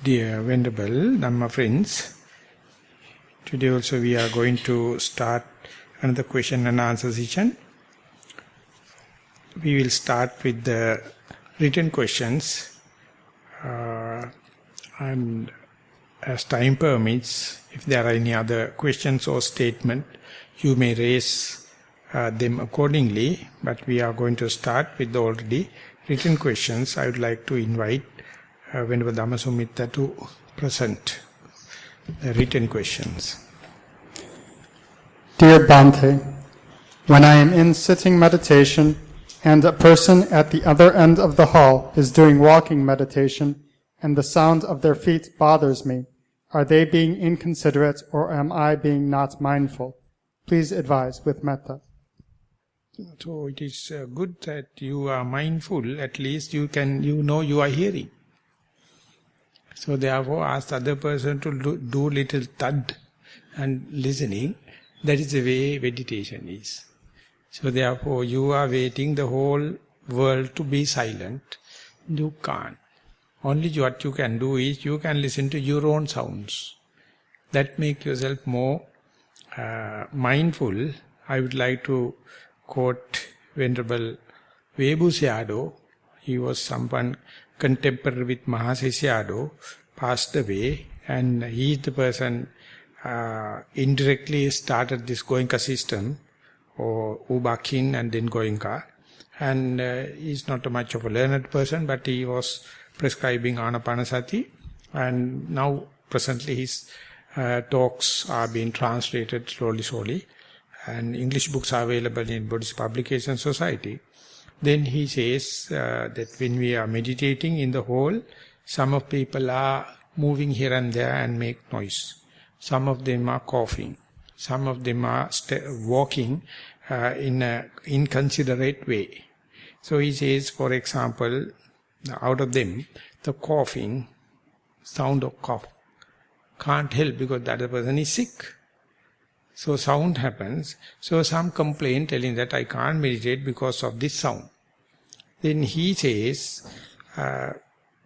Dear Venerable Dhamma friends, today also we are going to start another question and answer session. We will start with the written questions and as time permits, if there are any other questions or statement, you may raise them accordingly, but we are going to start with the already written questions. I would like to invite Venerable Dhammasumita to present the written questions. Dear Bhante, when I am in sitting meditation and a person at the other end of the hall is doing walking meditation and the sound of their feet bothers me, are they being inconsiderate or am I being not mindful? Please advise with metta. So it is good that you are mindful, at least you know you are hearing. So therefore ask the other person to do little thud and listening. That is the way meditation is. So therefore you are waiting the whole world to be silent. You can't. Only what you can do is you can listen to your own sounds. That make yourself more mindful. I would like to quote Venerable Vebusyado. He was someone contemporary with Maha, passed away, and he is the person indirectly started this Goenka system, or Ubakin and then Goenka. And he is not much of a learned person, but he was prescribing Anapanasati, and now presently his talks are being translated slowly, and English books are available in Buddhist Publication Society. Then he says that when we are meditating in the hall, some of people are moving here and there and make noise. Some of them are coughing. Some of them are walking in an inconsiderate way. So he says, for example, out of them, the coughing, sound of cough, can't help because the other person is sick. So sound happens. So some complain telling that I can't meditate because of this sound. Then he says,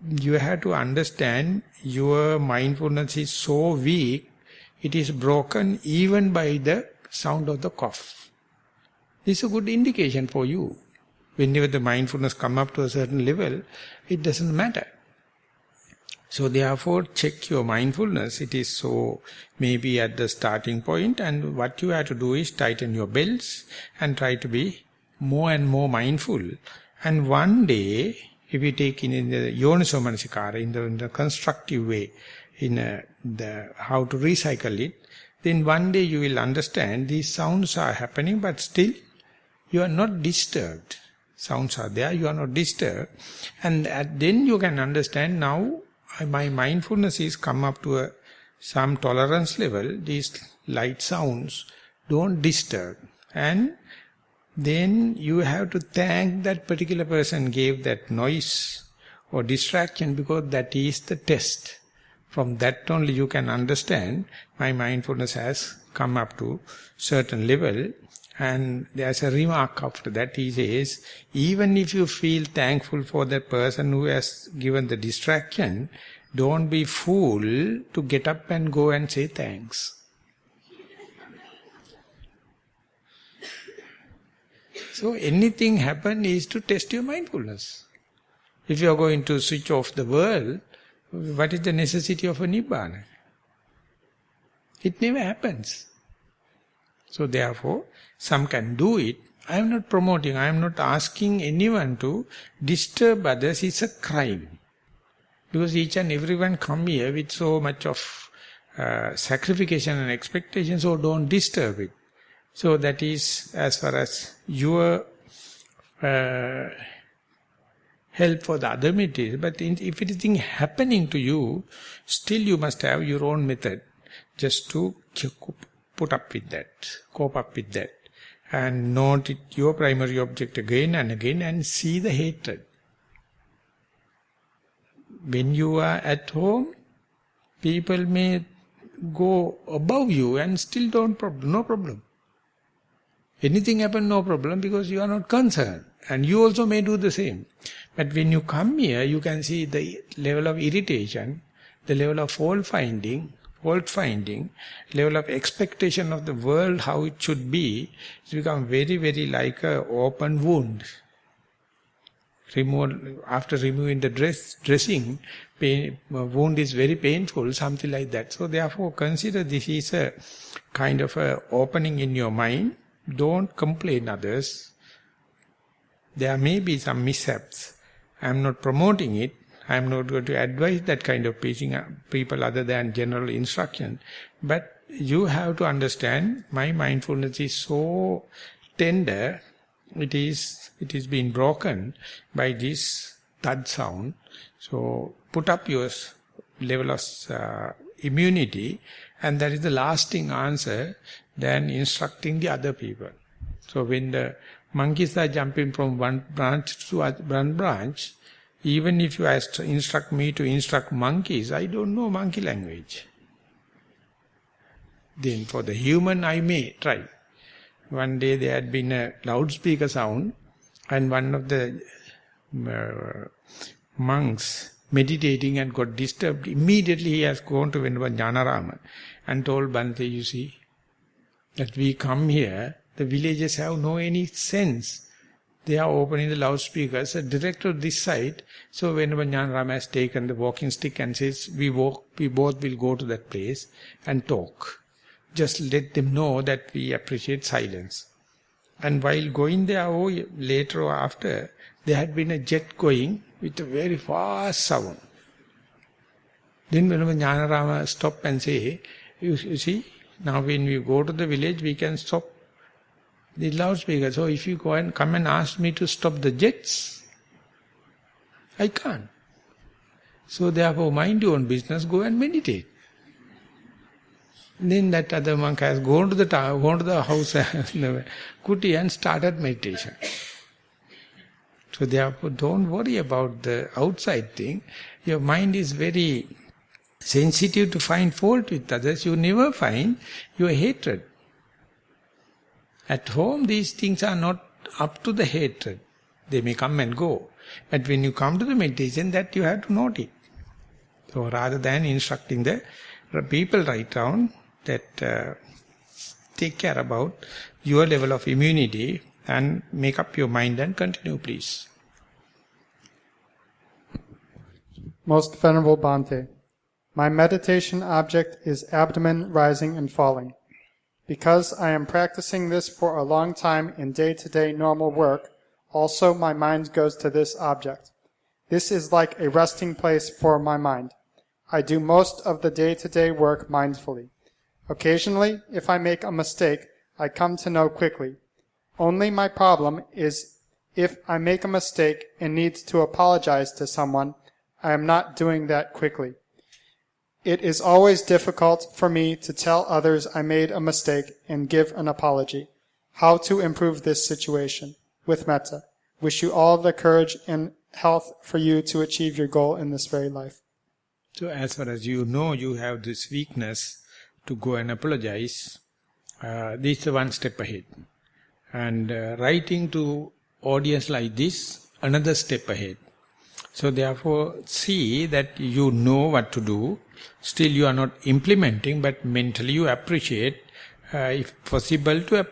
you have to understand your mindfulness is so weak, it is broken even by the sound of the cough. This is a good indication for you. Whenever the mindfulness come up to a certain level, it doesn't matter. So therefore, check your mindfulness. It is so maybe at the starting point, and what you have to do is tighten your belts and try to be more and more mindful. And one day, if you take in the Yoniso Manasikara, in the constructive way, in the how to recycle it, then one day you will understand these sounds are happening, but still you are not disturbed. Sounds are there, you are not disturbed. And then you can understand now, my mindfulness is come up to some tolerance level. These light sounds don't disturb. And then you have to thank that particular person gave that noise or distraction, because that is the test. From that only you can understand my mindfulness has come up to certain level. And there's a remark after that. He says, even if you feel thankful for that person who has given the distraction, don't be fool to get up and go and say thanks. So anything happen is to test your mindfulness. If you are going to switch off the world, what is the necessity of a Nibbana? It never happens. So therefore, some can do it. I am not promoting, I am not asking anyone to disturb others. It's a crime. Because each and everyone come here with so much of sacrification and expectation, so don't disturb it. So that is as far as your help for the other material. But if anything happening to you, still you must have your own method just to put up with that, cope up with that. And note it, your primary object again and again, and see the hatred. When you are at home, people may go above you and still no problem. Anything happen, no problem, because you are not concerned. And you also may do the same. But when you come here, you can see the level of irritation, the level of fault finding, level of expectation of the world, how it should be, it's become very, very like an open wound. After removing the dressing, wound is very painful, something like that. So therefore, consider this is a kind of a opening in your mind. Don't complain others. There may be some mishaps. I am not promoting it. I am not going to advise that kind of people other than general instruction. But you have to understand, my mindfulness is so tender, it is been broken by this thud sound. So put up your level of immunity, and that is the lasting answer than instructing the other people. So when the monkeys are jumping from one branch to one branch, even if you instruct me to instruct monkeys, I don't know monkey language. Then for the human I may try. One day there had been a loudspeaker sound, and one of the monks meditating and got disturbed. Immediately he has gone to Vanaya and told Bhante, you see, that we come here, the villagers have no any sense. They are opening the loudspeakers direct to this side. So when Vanaya has taken the walking stick and says, we both will go to that place and talk. Just let them know that we appreciate silence. And while going there, later or after, there had been a jet going with a very fast sound. Then when Jnanarama stop and say, you see, now when we go to the village, we can stop the loudspeaker. So if you go and come and ask me to stop the jets, I can't. So therefore, mind your own business, go and meditate. Then that other monk has gone to the house, kuti, and started meditation. So therefore, don't worry about the outside thing. Your mind is very sensitive to find fault with others. You never find your hatred. At home, these things are not up to the hatred. They may come and go. But when you come to the meditation, that you have to note it. So rather than instructing the people right down, that take care about your level of immunity and make up your mind and continue, please. Most Venerable Bhante, my meditation object is abdomen rising and falling. Because I am practicing this for a long time in day-to-day normal work, also my mind goes to this object. This is like a resting place for my mind. I do most of the day-to-day work mindfully. Occasionally, if I make a mistake, I come to know quickly. Only my problem is if I make a mistake and need to apologize to someone, I am not doing that quickly. It is always difficult for me to tell others I made a mistake and give an apology. How to improve this situation? With metta. Wish you all the courage and health for you to achieve your goal in this very life. So as far as you know, you have this weakness to go and apologize. This is one step ahead. And writing to audience like this, another step ahead. So therefore, see that you know what to do. Still you are not implementing, but mentally you appreciate, if possible, to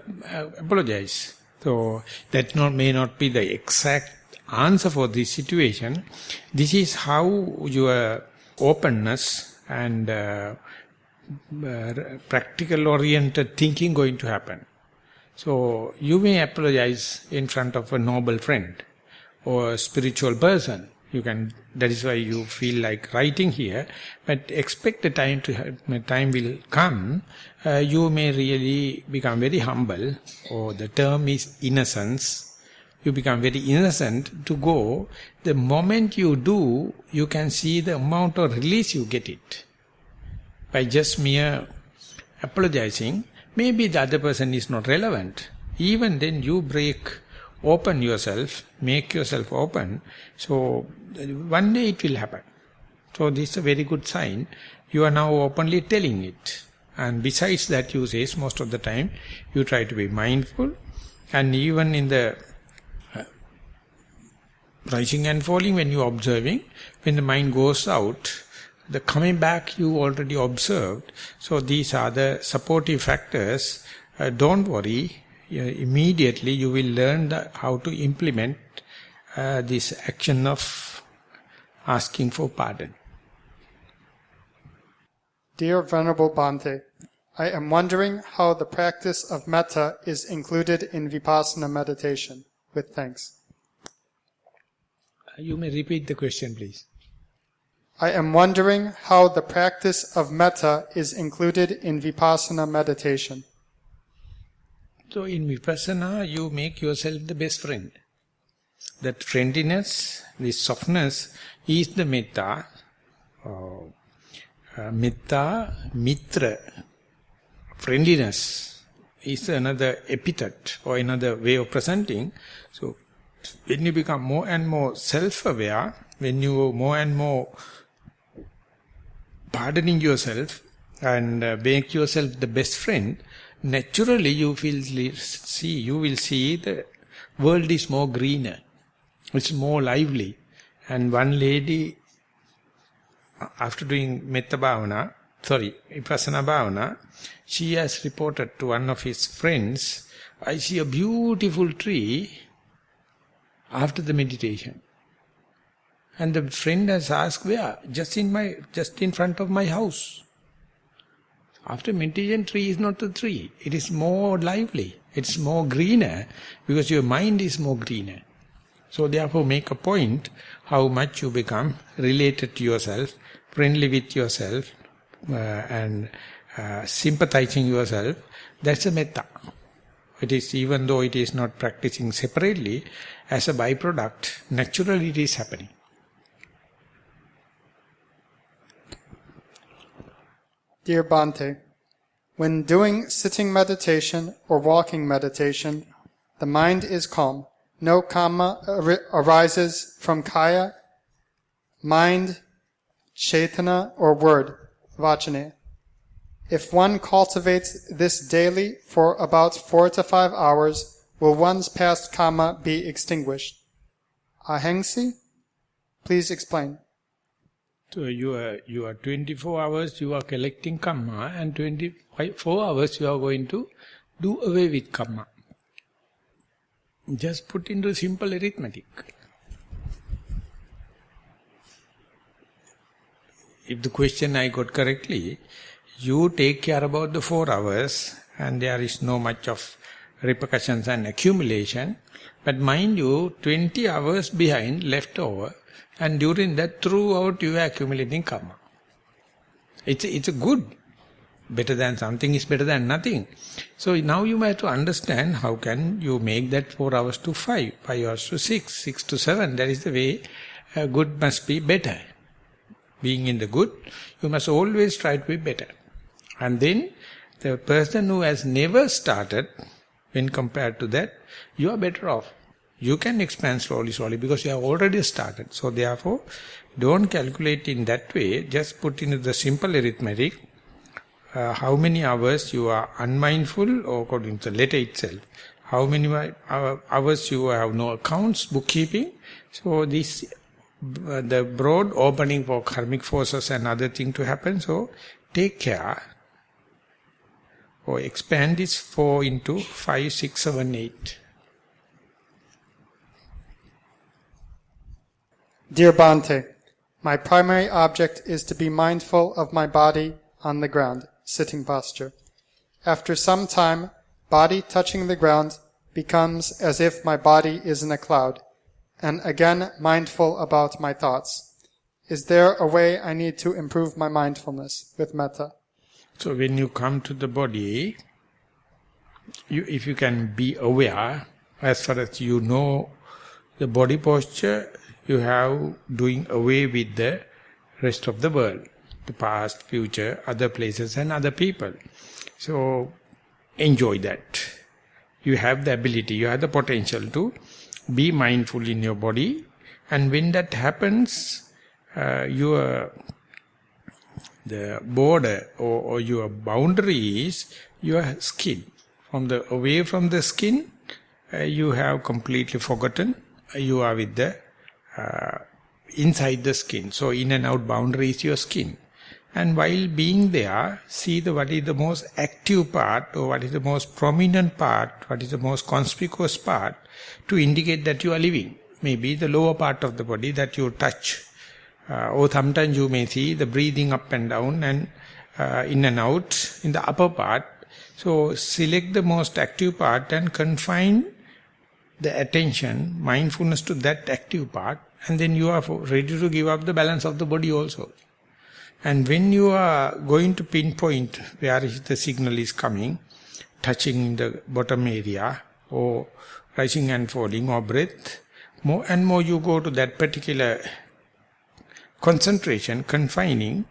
apologize. So that may not be the exact answer for this situation. This is how your openness and practical oriented thinking going to happen. So you may apologize in front of a noble friend or a spiritual person. You can. That is why you feel like writing here. But expect the time will come. You may really become very humble, or the term is innocence. You become very innocent to go. The moment you do, you can see the amount of release you get it. By just mere apologizing, maybe the other person is not relevant. Even then you open yourself, make yourself open. So one day it will happen. So this is a very good sign. You are now openly telling it. And besides that, you say most of the time, you try to be mindful. And even in the rising and falling, when you are observing, when the mind goes out, The coming back you already observed. So these are the supportive factors. Don't worry. Immediately you will learn how to implement this action of asking for pardon. Dear Venerable Bhante, I am wondering how the practice of metta is included in vipassana meditation. With thanks. You may repeat the question, please. I am wondering how the practice of metta is included in vipassana meditation. So in vipassana, you make yourself the best friend. That friendliness, this softness is the metta. Metta, mitra. Friendliness is another epithet or another way of presenting. So when you become more and more self-aware, when you more and more pardoning yourself and make yourself the best friend, naturally you will see the world is more greener, it's more lively. And one lady, after doing vipassana bhavana, she has reported to one of his friends, I see a beautiful tree after the meditation. And the friend has asked, where? Just in front of my house. After meditation, tree is not a tree. It is more lively. It's more greener because your mind is more greener. So therefore make a point how much you become related to yourself, friendly with yourself, and sympathizing yourself. That's a metta. It is, even though it is not practicing separately, as a byproduct, naturally it is happening. Dear Bhante, when doing sitting meditation or walking meditation, the mind is calm. No karma arises from kaya, mind, cetana, or word, vachane. If one cultivates this daily for about 4 to 5 hours, will one's past karma be extinguished? Ahengsi? Please explain. So you are 24 hours you are collecting karma, and 24 hours you are going to do away with karma. Just put into simple arithmetic. If the question I got correctly, you take care about the 4 hours and there is no much of repercussions and accumulation. But mind you, 20 hours behind left over, and during that throughout you are accumulating karma. It's a good. Better than something is better than nothing. So now you have to understand how can you make that 4 hours to 5, 5 hours to 6, 6 to 7. That is the way good must be better. Being in the good, you must always try to be better. And then the person who has never started, when compared to that, you are better off. You can expand slowly because you have already started. So therefore, don't calculate in that way. Just put in the simple arithmetic. How many hours you are unmindful, or according to the letter itself. How many hours you have no accounts, bookkeeping. So this, the broad opening for karmic forces and other things to happen. So take care. Or expand this 4 into 5, 6, 7, 8. Dear Bhante, my primary object is to be mindful of my body on the ground, sitting posture. After some time, body touching the ground becomes as if my body is in a cloud, and again mindful about my thoughts. Is there a way I need to improve my mindfulness with metta? So when you come to the body, if you can be aware, as far as you know the body posture, you have doing away with the rest of the world, the past, future, other places and other people. So enjoy that. You have the ability, you have the potential to be mindful in your body, and when that happens, the border or your boundary is your skin. Away from the skin, you have completely forgotten. You are with the inside the skin. So in and out boundary is your skin. And while being there, see what is the most active part, or what is the most prominent part, what is the most conspicuous part, to indicate that you are living. Maybe the lower part of the body that you touch. Or sometimes you may see the breathing up and down and in and out in the upper part. So select the most active part and confine the attention, mindfulness to that active part, and then you are ready to give up the balance of the body also. And when you are going to pinpoint where the signal is coming, touching the bottom area or rising and falling or breath, more and more you go to that particular concentration, confining,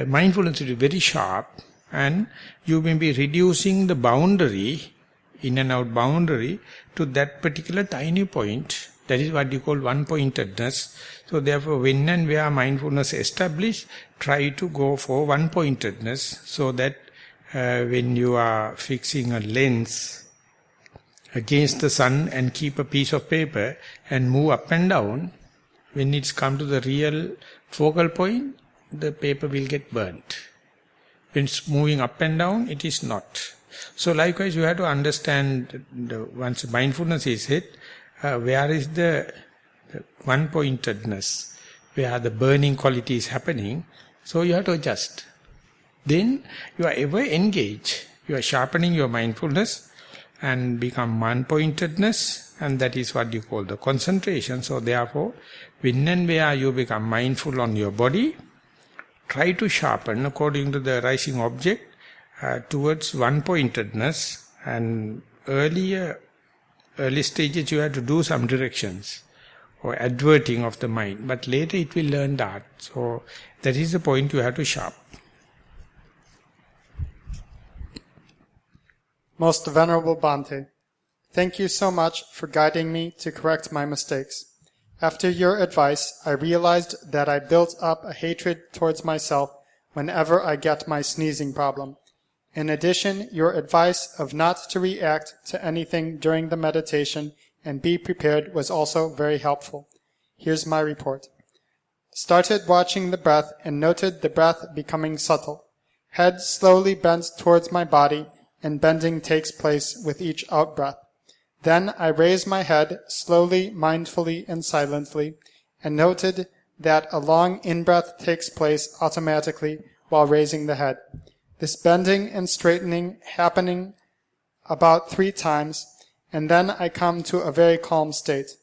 mindfulness is very sharp, and you may be reducing the boundary, in and out boundary, to that particular tiny point. That is what you call one-pointedness. So therefore, when and where mindfulness established, try to go for one-pointedness, so that when you are fixing a lens against the sun and keep a piece of paper and move up and down, when it's come to the real focal point, the paper will get burnt. When it's moving up and down, it is not. So likewise, you have to understand, once mindfulness is hit, where is the one-pointedness, where the burning quality is happening. So you have to adjust. Then you are ever engaged. You are sharpening your mindfulness and become one-pointedness, and that is what you call the concentration. So therefore, when and where you become mindful on your body, try to sharpen according to the rising object towards one-pointedness. And early stages you have to do some directions or adverting of the mind, but later it will learn that. So that is the point you have to sharpen. Most Venerable Bhante, thank you so much for guiding me to correct my mistakes. After your advice, I realized that I built up a hatred towards myself whenever I get my sneezing problem. In addition, your advice of not to react to anything during the meditation and be prepared was also very helpful. Here's my report. Started watching the breath and noted the breath becoming subtle. Head slowly bends towards my body, and bending takes place with each out-breath. Then I raise my head slowly, mindfully, and silently, and noted that a long in-breath takes place automatically while raising the head. This bending and straightening happening about 3 times, and then I come to a very calm state.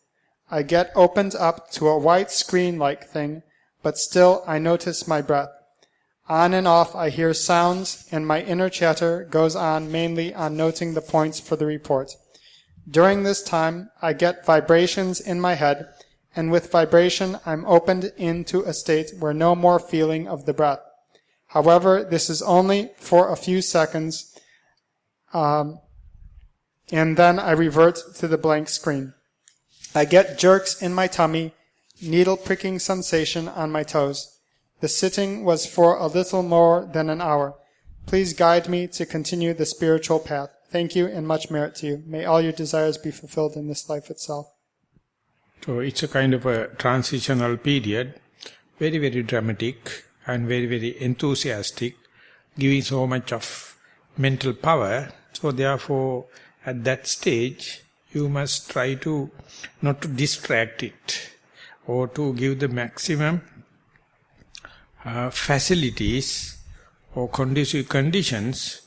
I get opened up to a white screen-like thing, but still I notice my breath. On and off I hear sounds, and my inner chatter goes on mainly on noting the points for the report. During this time, I get vibrations in my head, and with vibration I'm opened into a state where no more feeling of the breath. However, this is only for a few seconds, and then I revert to the blank screen. I get jerks in my tummy, needle pricking sensation on my toes. The sitting was for a little more than an hour. Please guide me to continue the spiritual path. Thank you and much merit to you. May all your desires be fulfilled in this life itself. So it's a kind of a transitional period, very, very dramatic and very, very enthusiastic, giving so much of mental power. So therefore, at that stage, you must try to not to distract it or to give the maximum facilities or conducive conditions.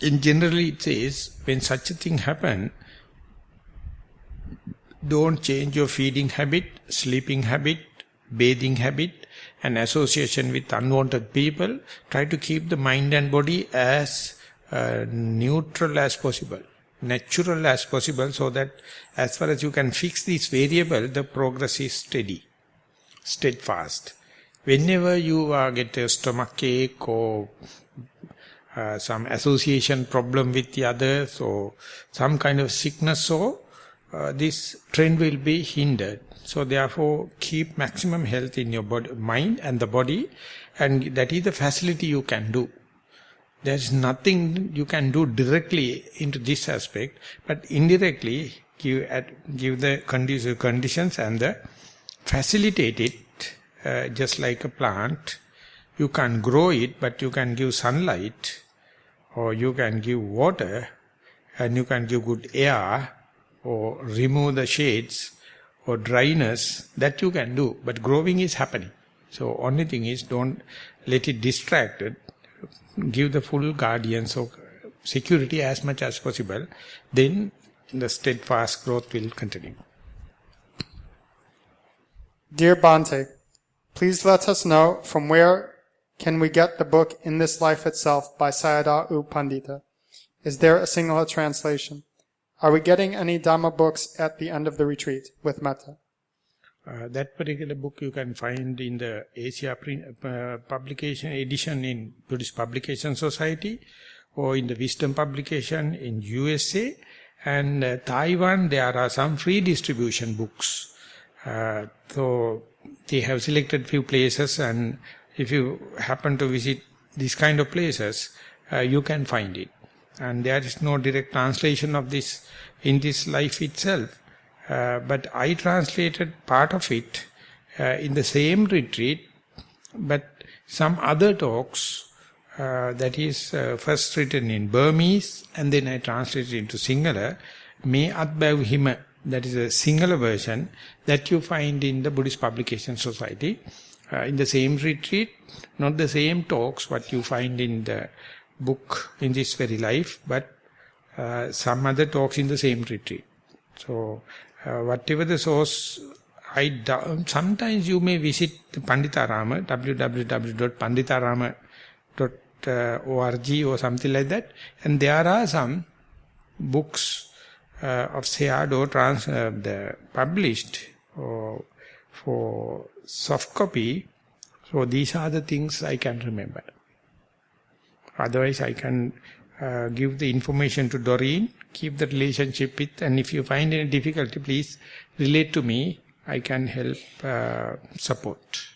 In generally it says, when such a thing happen, don't change your feeding habit, sleeping habit, bathing habit, and association with unwanted people. Try to keep the mind and body as neutral as possible, natural as possible, so that as far as you can fix this variable, the progress is steady, steadfast. Whenever you get a stomach ache or some association problem with the others or some kind of sickness, so this trend will be hindered. So therefore, keep maximum health in your body, mind and the body, and that is the facility you can do. There is nothing you can do directly into this aspect, but indirectly give the conditions and the facilitate it just like a plant. You can't grow it, but you can give sunlight, or you can give water, and you can give good air, or remove the shades, or dryness. That you can do, but growing is happening. So only thing is, don't let it distracted. Give the full guardians of security as much as possible. Then the steadfast growth will continue. Dear Bhante, please let us know from where can we get the book In This Life Itself by Sayadaw U Pandita. Is there a Sinhala translation? Are we getting any Dhamma books at the end of the retreat with metta? That particular book you can find in the Asia publication edition in Buddhist Publication Society, or in the Wisdom publication in USA, and Taiwan. There are some free distribution books. So they have selected few places, and if you happen to visit these kind of places, you can find it. And there is no direct translation of this in this life itself. But I translated part of it in the same retreat, but some other talks, that is first written in Burmese, and then I translated into Sinhala. Me Atbav Hima, that is a Sinhala version, that you find in the Buddhist Publication Society. In the same retreat, not the same talks what you find in the book In This Very Life, but some other talks in the same retreat. So whatever the source, sometimes you may visit the Panditarama, www.panditarama.org or something like that, and there are some books of Sayadaw published for soft copy. So these are the things I can remember. Otherwise I can give the information to Doreen, keep the relationship with, and if you find any difficulty, please relate to me. I can help support.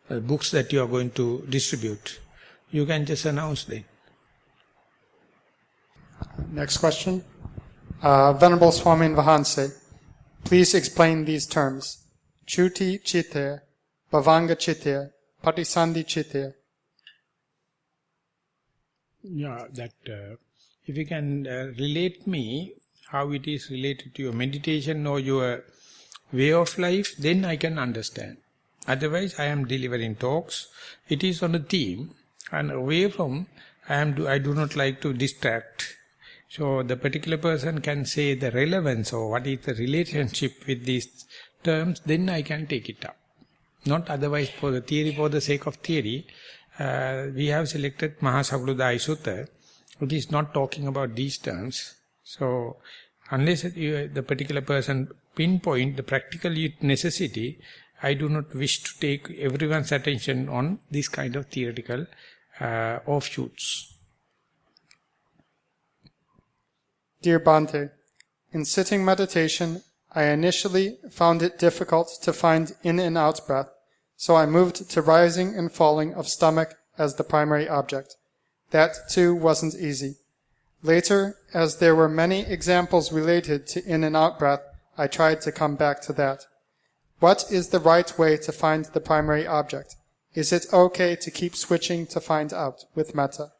Books that you are going to distribute, you can just announce them. Next question. Venerable Swami Vahanse, please explain these terms. Chuti chitte, bhavanga chitte, patisandhi chitte. Yeah, that if you can relate me how it is related to your meditation or your way of life, then I can understand. Otherwise, I am delivering talks. It is on a theme, and away from, I do not like to distract. So the particular person can say the relevance or what is the relationship with these terms, then I can take it up. Not otherwise for the theory, for the sake of theory. We have selected Maha Sutta. It is not talking about these terms. So unless the particular person pinpoint the practical necessity, I do not wish to take everyone's attention on this kind of theoretical offshoots. Dear Bhante, in sitting meditation, I initially found it difficult to find in and out breath, so I moved to rising and falling of stomach as the primary object. That too wasn't easy. Later, as there were many examples related to in and out breath, I tried to come back to that. What is the right way to find the primary object? Is it okay to keep switching to find out with metta?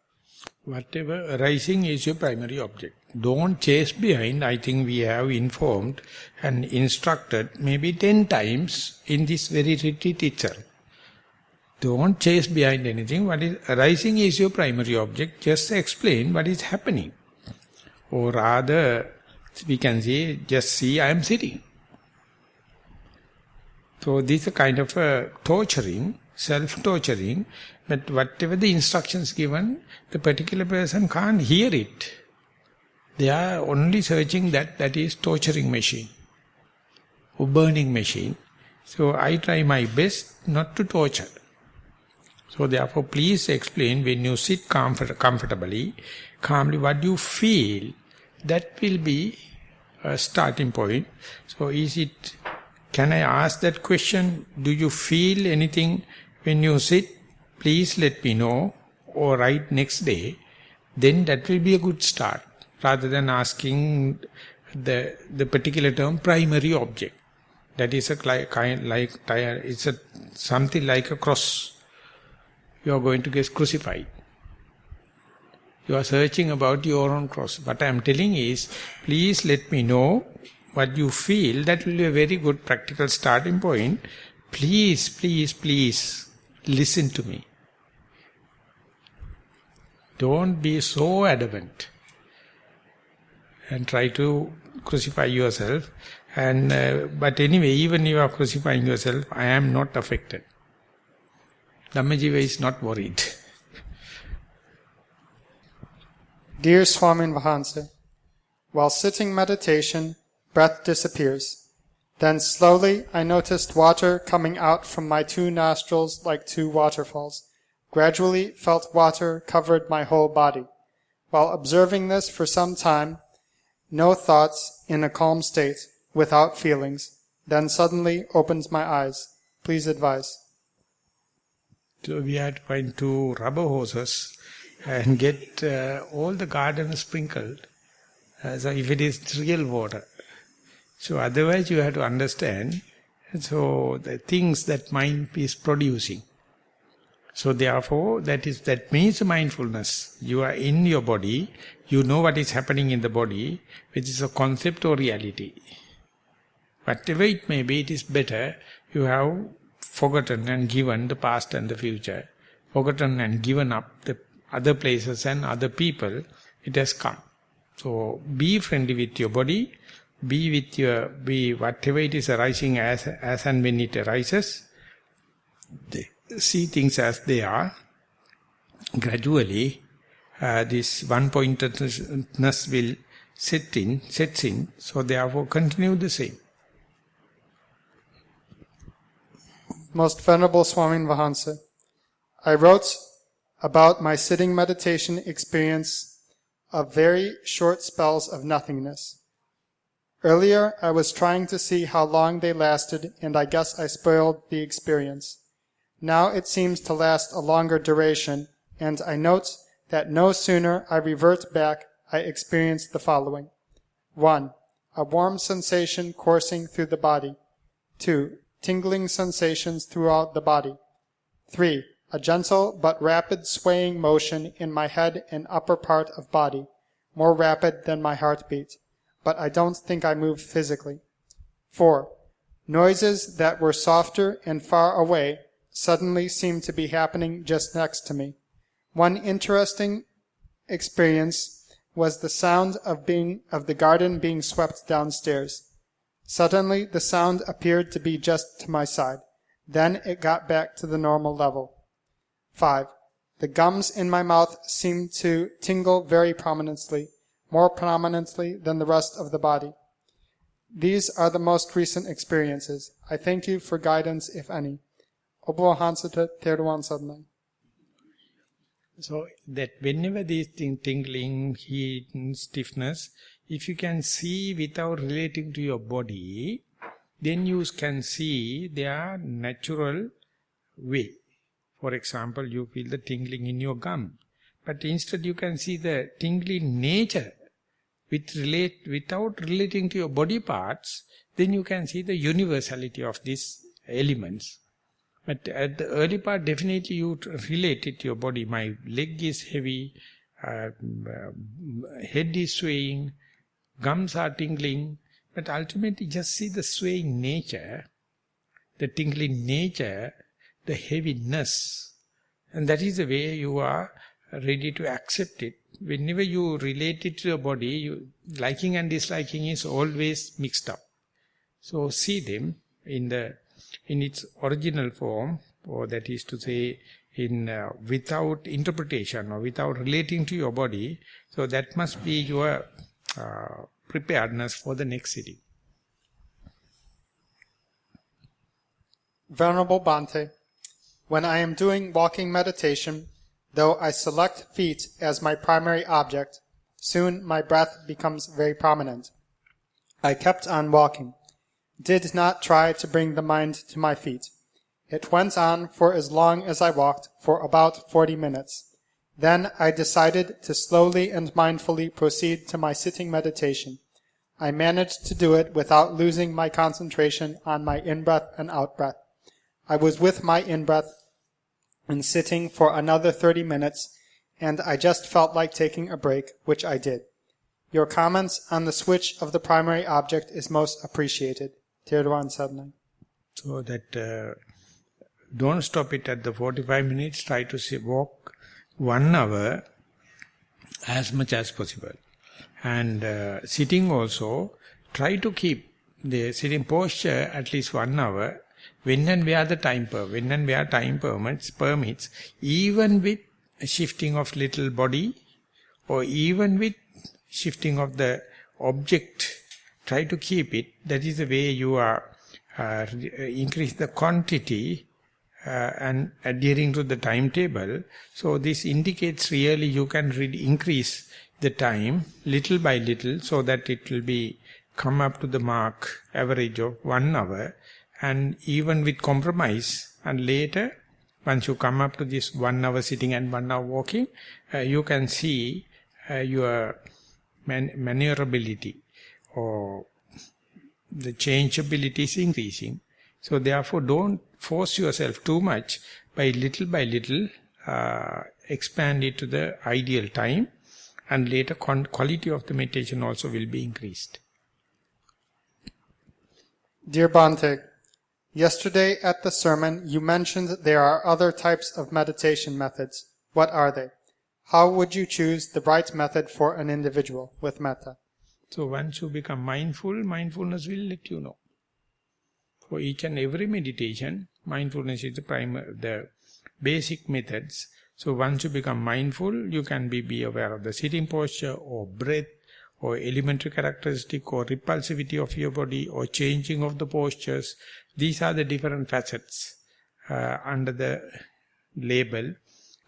Whatever arising is your primary object. Don't chase behind. I think we have informed and instructed maybe 10 times in this very retreat itself. Don't chase behind anything. What is arising is your primary object. Just explain what is happening. Or rather, we can say, just see I am sitting. So this is a kind of torturing, self-torturing, but whatever the instructions given, the particular person can't hear it. They are only searching that is torturing machine, or burning machine. So I try my best not to torture. So therefore please explain when you sit comfortably, calmly, what you feel, that will be a starting point. So can I ask that question, do you feel anything when you sit? Please let me know, or write next day. Then that will be a good start, rather than asking the particular term primary object. That is a kind like it's a something like a cross. You are going to get crucified. You are searching about your own cross. What I am telling is, please let me know what you feel. That will be a very good practical starting point. Please, please, please listen to me. Don't be so adamant and try to crucify yourself. But anyway, even you are crucifying yourself, I am not affected. Dhammajiva is not worried. Dear Swamin Vahansa, while sitting meditation, breath disappears. Then slowly I noticed water coming out from my 2 nostrils like 2 waterfalls. Gradually felt water covered my whole body. While observing this for some time, no thoughts, in a calm state, without feelings, then suddenly opened my eyes. Please advise. So we had to find 2 rubber hoses and get all the garden sprinkled, so if it is real water. So otherwise you have to understand, so the things that mind is producing. So therefore that means mindfulness. You are in your body, you know what is happening in the body, which is a concept or reality. Whatever it may be, it is better you have forgotten and given the past and the future, forgotten and given up the other places and other people. It has come. So be friendly with your body, be whatever it is arising as and when it arises. See things as they are. Gradually, this one-pointedness will sets in. So therefore, continue the same. Most Venerable Swamin Vahansa, I wrote about my sitting meditation experience of very short spells of nothingness. Earlier, I was trying to see how long they lasted, and I guess I spoiled the experience. Now it seems to last a longer duration, and I note that no sooner I revert back, I experience the following. 1. A warm sensation coursing through the body. 2. Tingling sensations throughout the body. 3. A gentle but rapid swaying motion in my head and upper part of body, more rapid than my heartbeat, but I don't think I move physically. 4. Noises that were softer and far away suddenly seem to be happening just next to me. One interesting experience was the sound of the garden being swept downstairs. Suddenly, the sound appeared to be just to my side. Then it got back to the normal level. 5. The gums in my mouth seemed to tingle very prominently, more prominently than the rest of the body. These are the most recent experiences. I thank you for guidance, if any. Obo Hansata Thero Sadnai. So that whenever these things, tingling, heat, stiffness, if you can see without relating to your body, then you can see their natural way. For example, you feel the tingling in your gum. But instead you can see the tingling nature without relating to your body parts, then you can see the universality of these elements. But at the early part, definitely you relate it to your body. My leg is heavy, head is swaying, gums are tingling. But ultimately just see the swaying nature, the tingling nature, the heaviness. And that is the way you are ready to accept it. Whenever you relate it to your body, liking and disliking is always mixed up. So see them in its original form, or that is to say, without interpretation or without relating to your body. So that must be your preparedness for the next sitting. Venerable Bhante, when I am doing walking meditation, though I select feet as my primary object, soon my breath becomes very prominent. I kept on walking, did not try to bring the mind to my feet. It went on for as long as I walked, for about 40 minutes. Then I decided to slowly and mindfully proceed to my sitting meditation. I managed to do it without losing my concentration on my in-breath and out-breath. I was with my in-breath and sitting for another 30 minutes, and I just felt like taking a break, which I did. Your comments on the switch of the primary object is most appreciated. Thero Sadhana. So that don't stop it at the 45 minutes. Try to walk 1 hour as much as possible. And sitting also, try to keep the sitting posture at least 1 hour. When and where the time permits, even with shifting of little body, or even with shifting of the object, try to keep it. That is the way you are increase the quantity and adhering to the timetable. So this indicates really you can really increase the time little by little, so that it will be come up to the mark average of 1 hour, and even with compromise, and later once you come up to this 1 hour sitting and 1 hour walking, you can see your maneuverability or the changeability is increasing. So therefore don't force yourself too much. By little expand it to the ideal time, and later quality of the meditation also will be increased. Dear Bhante, yesterday at the sermon you mentioned there are other types of meditation methods. What are they? How would you choose the right method for an individual with metta? So once you become mindful, mindfulness will let you know. For each and every meditation, mindfulness is the basic methods. So once you become mindful, you can be aware of the sitting posture, or breath, or elementary characteristic, or repulsivity of your body, or changing of the postures. These are the different facets under the label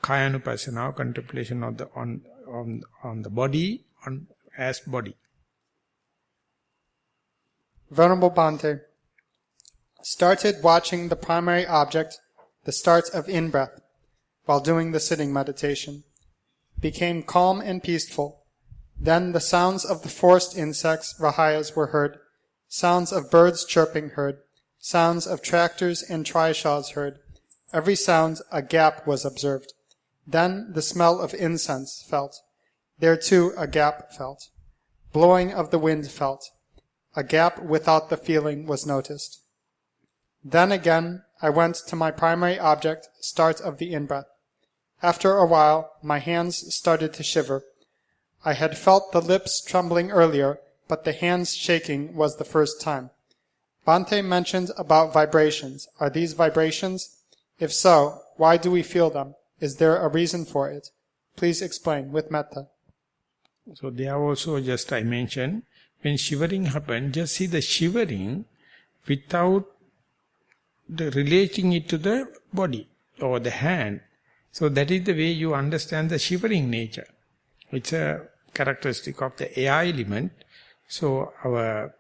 Kayanupassana, contemplation of the on the body as body. Venerable Bhante, started watching the primary object, the starts of in-breath, while doing the sitting meditation. Became calm and peaceful. Then the sounds of the forest insects, rahayas, were heard. Sounds of birds chirping heard. Sounds of tractors and trishaws heard. Every sound a gap was observed. Then the smell of incense felt. There too a gap felt. Blowing of the wind felt. A gap without the feeling was noticed. Then again I went to my primary object, start of the in-breath. After a while my hands started to shiver. I had felt the lips trembling earlier, but the hands shaking was the first time. Bhante mentioned about vibrations. Are these vibrations? If so, why do we feel them? Is there a reason for it? Please explain with metta. So there also just I mentioned, when shivering happens, just see the shivering without relating it to the body or the hand. So that is the way you understand the shivering nature. It's a characteristic of the air element. So our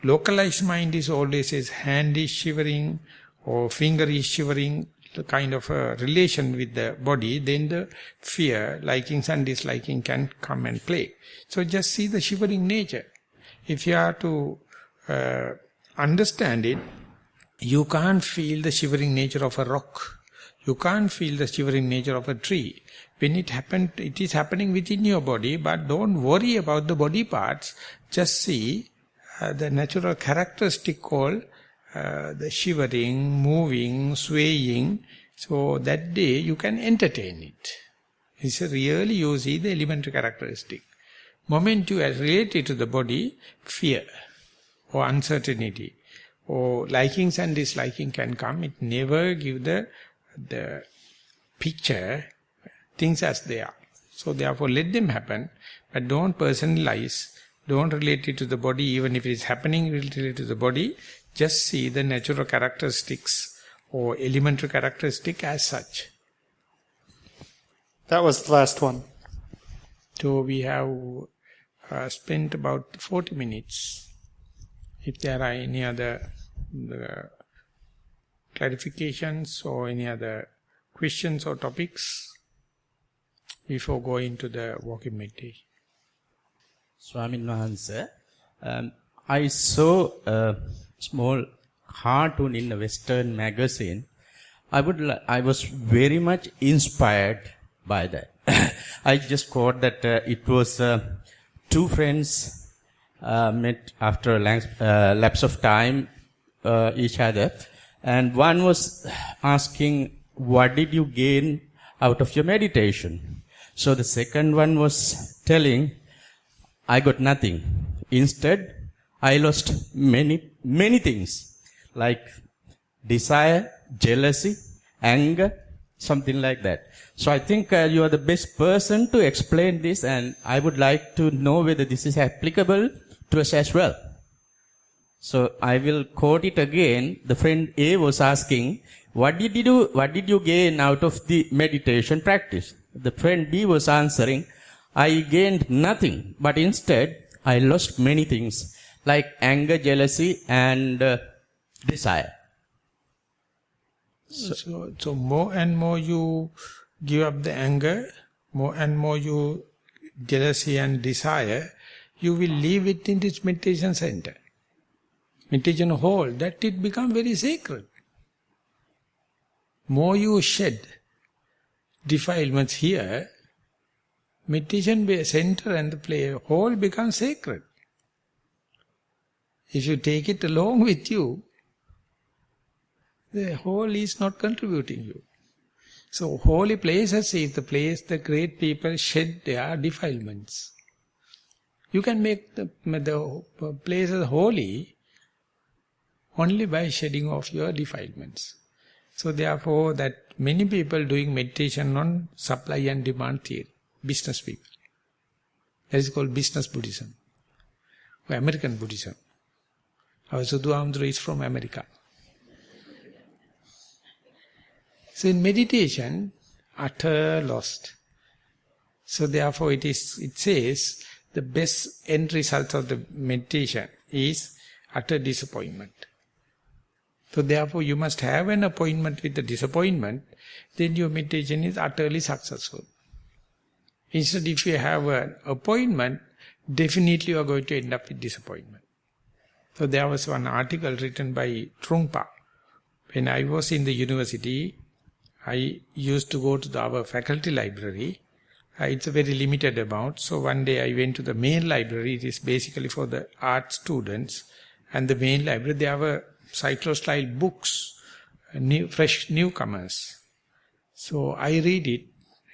localized mind is always says hand is shivering or finger is shivering, the kind of a relation with the body, then the fear, likings and disliking can come and play. So just see the shivering nature. If you are to understand it, you can't feel the shivering nature of a rock. You can't feel the shivering nature of a tree. When it happened, it is happening within your body, but don't worry about the body parts. Just see the natural characteristic called the shivering, moving, swaying. So that day you can entertain it. It's really you see the elementary characteristic. Moment you are related to the body, fear or uncertainty or likings and disliking can come. It never give the picture, things as they are. So therefore let them happen, but don't personalize, don't relate it to the body. Even if it is happening related to the body, just see the natural characteristics or elementary characteristic as such. That was the last one. So we have spent about 40 minutes. If there are any other clarifications or any other questions or topics before going to the walking meditation. ස්වාමින් වහන්සේ I saw a small cartoon in a Western magazine. I was very much inspired by that. I just quote that it was two friends met after a lapse of time each other, and one was asking, what did you gain out of your meditation? So the second one was telling, I got nothing. Instead, I lost many things, like desire, jealousy, anger, something like that. So I think you are the best person to explain this, and I would like to know whether this is applicable to us as well. So I will quote it again. The friend A was asking, what did you gain out of the meditation practice? The friend B was answering, I gained nothing, but instead I lost many things, like anger, jealousy, and desire. So more and more you give up the anger, more and more you jealousy and desire, you will leave it in this meditation center, meditation hall, that it become very sacred. More you shed defilements here, meditation center and the play hall becomes sacred. If you take it along with you, the whole is not contributing you. So holy places is the place the great people shed their defilements. You can make the places holy only by shedding off your defilements. So therefore that many people doing meditation on supply and demand theory, business people. That is called business Buddhism, or American Buddhism. Our Sudhu Amdru is from America. So in meditation, utter lost. So therefore it says the best end result of the meditation is utter disappointment. So therefore you must have an appointment with the disappointment, then your meditation is utterly successful. Instead, if you have an appointment, definitely you are going to end up with disappointment. So there was one article written by Trungpa. When I was in the university, I used to go to our faculty library. It's a very limited amount. So one day I went to the main library. It is basically for the art students. And the main library, there were cyclo-style books, fresh newcomers. So I read it.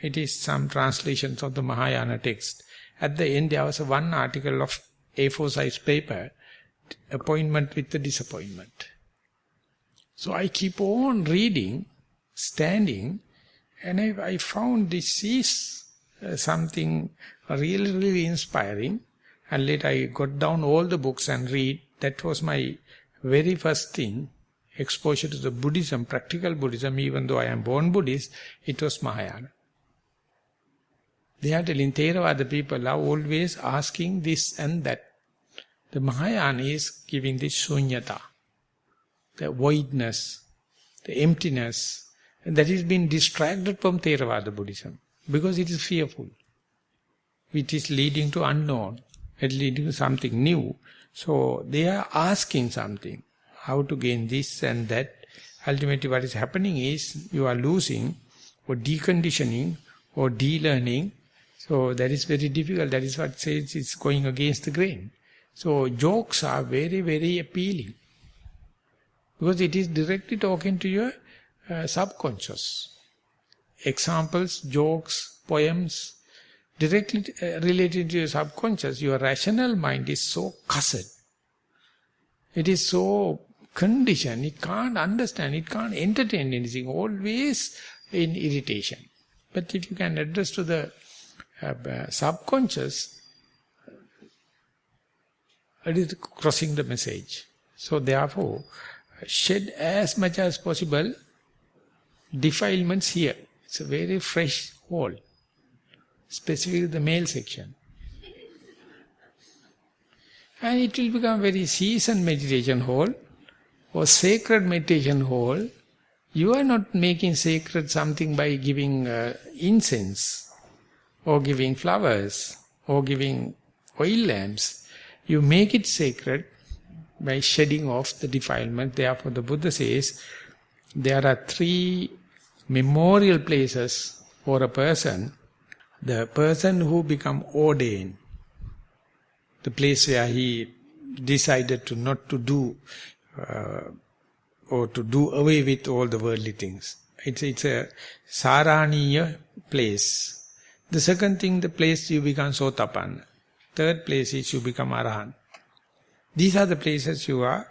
It is some translations of the Mahayana text. At the end, there was one article of A4 size paper, appointment with the disappointment. So I keep on reading, standing, and I found this is something really, really inspiring. And later I got down all the books and read. That was my very first thing, exposure to the Buddhism, practical Buddhism. Even though I am born Buddhist, it was Mahayana. They are telling Theravada people are always asking this and that. The Mahayana is giving this shunyata, the voidness, the emptiness, and that is being distracted from Theravada Buddhism because it is fearful. It is leading to unknown, it is leading to something new. So they are asking something, how to gain this and that. Ultimately what is happening is you are losing or deconditioning or de-learning. So that is very difficult. That is what says it's going against the grain. So jokes are very, very appealing because it is directly talking to your subconscious. Examples, jokes, poems, directly related to your subconscious. Your rational mind is so cussed. It is so conditioned. It can't understand. It can't entertain anything. Always in irritation. But if you can address to the subconscious, it is crossing the message. So therefore, shed as much as possible defilements here. It's a very fresh hall, specifically the male section. And it will become very seasoned meditation hall or sacred meditation hall. You are not making sacred something by giving incense or giving flowers or giving oil lamps. You make it sacred by shedding off the defilement. Therefore the Buddha says, there are 3 memorial places for a person. The person who become ordained, the place where he decided to not to do or to do away with all the worldly things. It's a saraniya place. The second thing, the place you become sotapanna. Third place is you become arahant. These are the places you are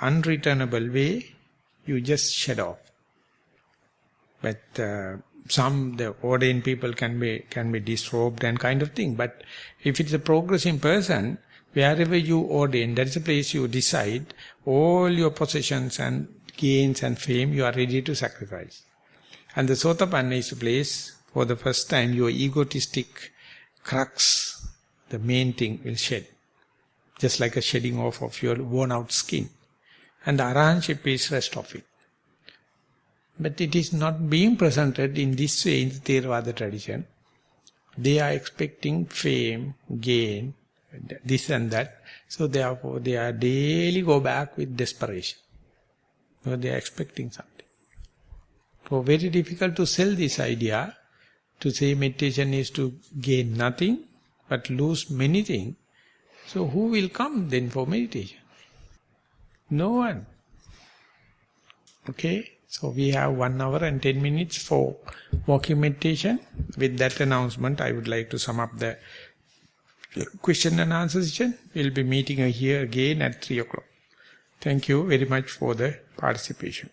unreturnable way, you just shed off. But the ordained people can be disrobed and kind of thing. But if it's a progressing person, wherever you ordain, that is a place you decide all your possessions and gains and fame you are ready to sacrifice. And the Sotapanna is a place, for the first time, your egotistic crux, the main thing, will shed. Just like a shedding off of your worn out skin. And the Arahantship is rest of it. But it is not being presented in this way in the Theravada tradition. They are expecting fame, gain, this and that. So therefore they are daily go back with desperation. So they are expecting something. So very difficult to sell this idea, to say meditation is to gain nothing, but lose many things. So who will come then for meditation? No one. Okay? So we have 1 hour and 10 minutes for walking meditation. With that announcement, I would like to sum up the question and answer session. We'll be meeting here again at 3 o'clock. Thank you very much for the participation.